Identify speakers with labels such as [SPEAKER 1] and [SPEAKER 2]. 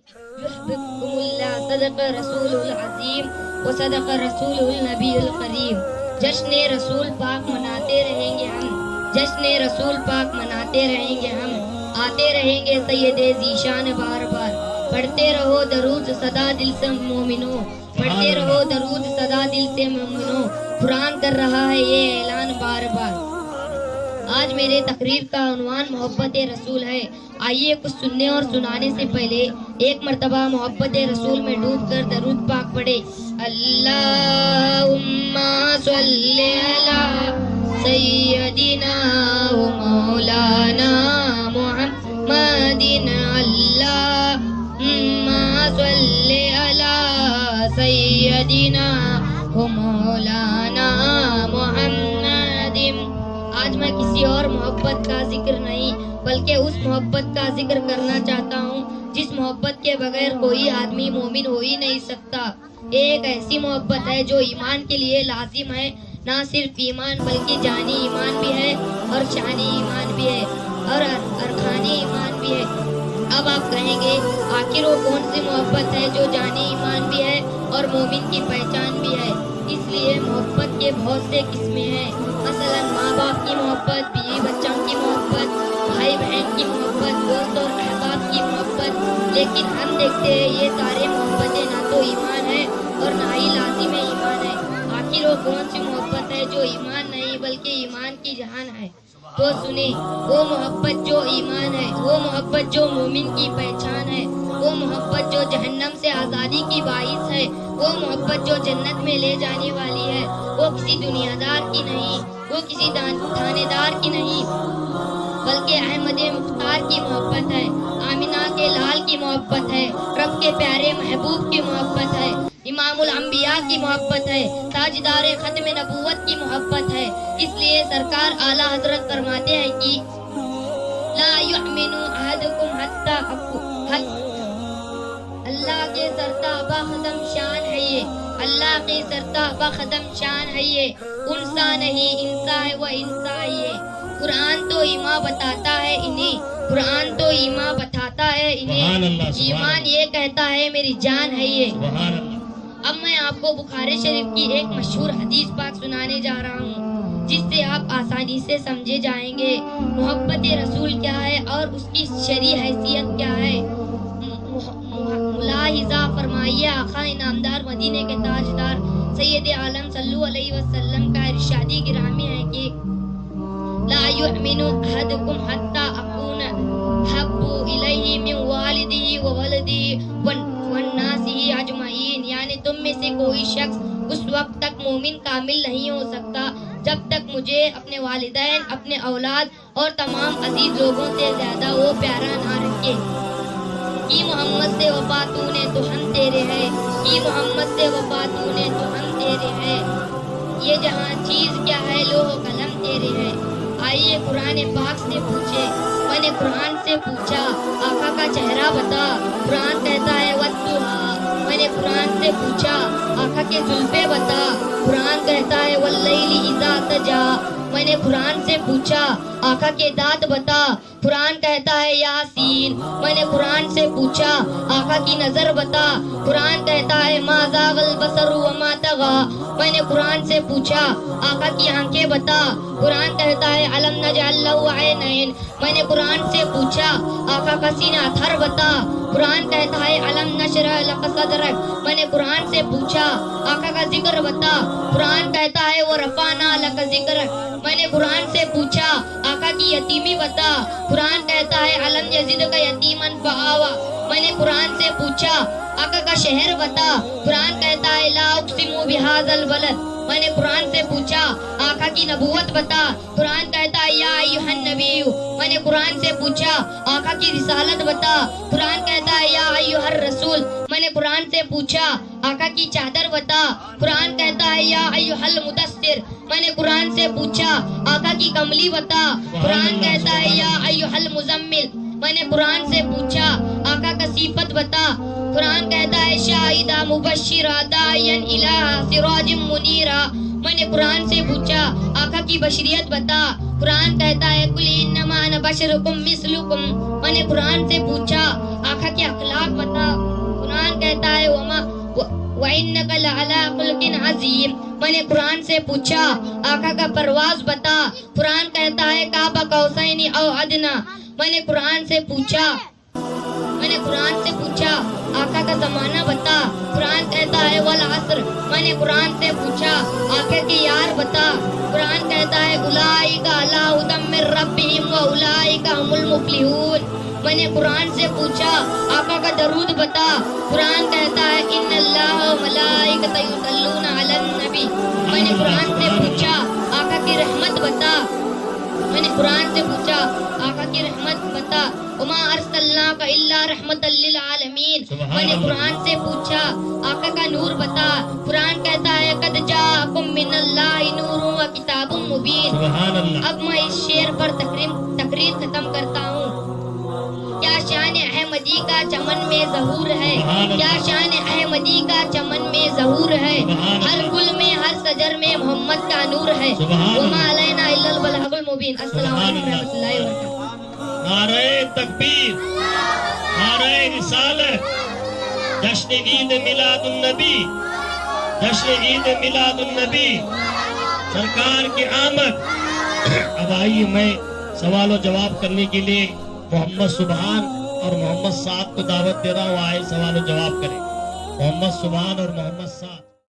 [SPEAKER 1] يحببكم الله صدق رسوله العظیم وصدق رسوله النبی الکریم. جشن رسول پاک مناتے رہیں گے ہم، جشن رسول پاک مناتے رہیں گے ہم، آتے رہیں گے سید ذیشان بار بار. پڑھتے رہو درود صدا دل سے مومنو، پڑھتے رہو درود صدا دل سے مومنو. قرآن کر رہا ہے یہ اعلان بار بار. آج میرے تقریر کا عنوان محبت رسول ہے. آئیے کچھ سننے اور سنانے سے پہلے ایک مرتبہ محبت رسول میں ڈوب کر درود پاک پڑھے. اللہم صلی علی سیدنا و مولانا محمد. اللہم صلی علی سیدنا و مولانا محمد. آج میں کسی اور محبت کا ذکر نہیں بلکہ اس محبت کا ذکر کرنا چاہتا ہوں جس محبت کے بغیر کوئی آدمی مومن ہو ہی نہیں سکتا. ایک ایسی محبت ہے جو ایمان کے لیے لازم ہے. نہ صرف ایمان بلکہ جانی ایمان بھی ہے اور شانی ایمان بھی ہے اور ارکانی ایمان بھی ہے. اب آپ کہیں گے آخر وہ کون سی محبت ہے جو جانی ایمان بھی ہے اور مومن کی پہچان بھی ہے؟ اس لیے محبت کے بہت سے قسمیں ہیں. مثلا ماں باپ کی محبت، بیوی بچوں کی محبت، بھائی بہن کی محبت، دوست اور احباب کی محبت. لیکن ہم دیکھتے ہیں یہ سارے محبتیں نہ تو ایمان ہے اور نہ ہی لازم ایمان ہے. آخر وہ کون سی محبت ہے جو ایمان نہیں بلکہ ایمان کی جہان ہے؟ تو سنیں، وہ محبت جو ایمان ہے، وہ محبت جو مومن کی پہچان ہے، وہ محبت جو جہنم سے آزادی کی باعث ہے، وہ محبت جو جنت میں لے جانے والی ہے. وہ کسی دنیا دار کی نہیں، وہ کسی تھانے دار کی نہیں بلکہ احمد مختار کی محبت ہے، آمینہ کے لال کی محبت ہے، رب کے پیارے محبوب کی محبت ہے، امام الانبیاء کی محبت ہے، تاجدار ختم نبوت کی محبت ہے. اس لیے سرکار اعلیٰ حضرت فرماتے ہیں کہ لا یؤمن احدکم حتی اللہ کے سرتا باخدم شان ہے یہ، اللہ کی سرتا باخدم شان ہے یہ. انسا نہیں انسا ہے وہ انسا ہے یہ. قرآن تو ایمان بتاتا ہے انہیں، قرآن تو ایمان بتاتا ہے انہیں. ایمان یہ کہتا ہے میری جان ہے یہ. اب میں آپ کو بخاری شریف کی ایک مشہور حدیث پاک سنانے جا رہا ہوں جس سے آپ آسانی سے سمجھے جائیں گے محبت رسول کیا ہے اور اس کی شرعی حیثیت کیا ہے. ملاحظہ فرمائیے، آقا انعامدار مدینے کے تاجدار سید عالم صلی اللہ علیہ وسلم کا ارشادی گرامی ہے کہ لا یؤمن احدکم حتی اکون حب الیہ من والدہ وولدہ والناس اجمعین. یعنی تم میں سے کوئی شخص اس وقت تک مومن کامل نہیں ہو سکتا جب تک مجھے اپنے والدین، اپنے اولاد اور تمام عزیز لوگوں سے زیادہ وہ پیارا نہ رکھے. کی محمد سے وفا تو نے تو ہم تیرے ہیں، کی محمد سے وفا تو نے تو ہم تیرے ہیں. یہ جہاں چیز کیا ہے لوح و قلم تیرے ہیں. آئیے قرآن پاک سے پوچھے. میں نے قرآن سے پوچھا آقا کا چہرہ بتا، قرآن کہتا ہے والضحیٰ. میں نے قرآن سے پوچھا آقا کے زلفے بتا، قرآن کہتا ہے واللیل اذا سجا. میں نے قرآن سے پوچھا آقا کے دانت بتا، قرآن کہتا ہے یاسین. میں نے قرآن سے پوچھا آقا کی نظر بتا، قرآن کہتا ہے ما زاغ البصر وما طغى. میں نے قرآن سے پوچھا آقا کی آنکھیں بتا، قرآن کہتا ہے الم نجعل له عینین. میں نے قرآن سے پوچھا آقا کا سینہ تھر بتا، قرآن کہتا ہے الم نشرح لک صدرک. میں نے قرآن سے پوچھا آقا کا ذکر بتا، قرآن کہتا ہے ورفعنا لک ذکرک. میں نے قرآن سے پوچھا آقا کی یتیمی بتا، قرآن کہتا ہے الم یزدک یتیما فآوی. میں نے قرآن سے پوچھا آقا کا شہر بتا، قرآن کہتا ہے لا اقسم بہذا البلد. میں نے قرآن سے پوچھا آقا کی نبوت بتا، قرآن کہتا ہے یا ایھا النبی. میں نے قرآن سے پوچھا آقا کی رسالت بتا، قرآن کہتا ہے یا ایھا الرسول. میں نے قرآن سے پوچھا آقا کی چادر بتا، قرآن کہتا ہے یا ایھا المدثر. میں نے قرآن سے پوچھا آقا کی کملی بتا، قرآن کہتا ہے یا ایھا المزمل. میں نے قرآن سے پوچھا آقا کا صفت بتا، قرآن کہتا ہے شاہدہ مبشرہ داعیا الی سراج منیرہ. میں نے قرآن سے پوچھا آقا کی بشریت بتا، قرآن کہتا ہے قل انما انا بشرکم مثلکم. میں نے قرآن سے پوچھا آقا کے اخلاق بتا. قرآن کہتا ہے وَإِنَّكَ لَعَلَىٰ خُلُقٍ عَظِيمٍ. میں نے قرآن سے پوچھا آقا کا پرواز بتا. قرآن کہتا ہے قاب قوسین او ادنیٰ. میں نے قرآن سے پوچھا آقا کا زمانہ بتا. قرآن کہتا ہے والعصر. میں نے قرآن سے پوچھا آقا کی یار بتا. قرآن کہتا ہے اولئک علی ھدی من ربہم واولئک ھم المفلحون. میں نے قرآن سے پوچھا آقا کا درود بتا. قرآن کہتا ہے ان اللہ و ملائکتہ یصلون علی النبی. میں نے قرآن سے پوچھا آقا کی رحمت بتا. وما ارسلناک الا رحمتا للعالمین. میں نے قرآن سے پوچھا آقا کا نور بتا. قرآن کہتا ہے قد جاءکم من اللہ نور و کتاب مبین. اب میں اس شعر پر تقریر ختم کرتا ہوں. کیا شان احمدی کا چمن میں ظہور ہے, کیا شان احمدی کا چمن میں ظہور ہے. ہر گل میں ہر شجر میں محمد کا نور ہے. وما علینا الا البلاغ المبین. السلام علیکم ورحمۃ اللہ وبرکاتہ.
[SPEAKER 2] نعرہ تکبیر, نعرہ رسالت, جشن عید میلاد النبی, جشن عید میلاد النبی, سرکار کی آمد. اب آئیے میں سوال و جواب کرنے کے لیے محمد سبحان اور محمد سعد کو دعوت دے رہا ہوں. آئے سوال و جواب کریں. محمد سبحان اور محمد سعد.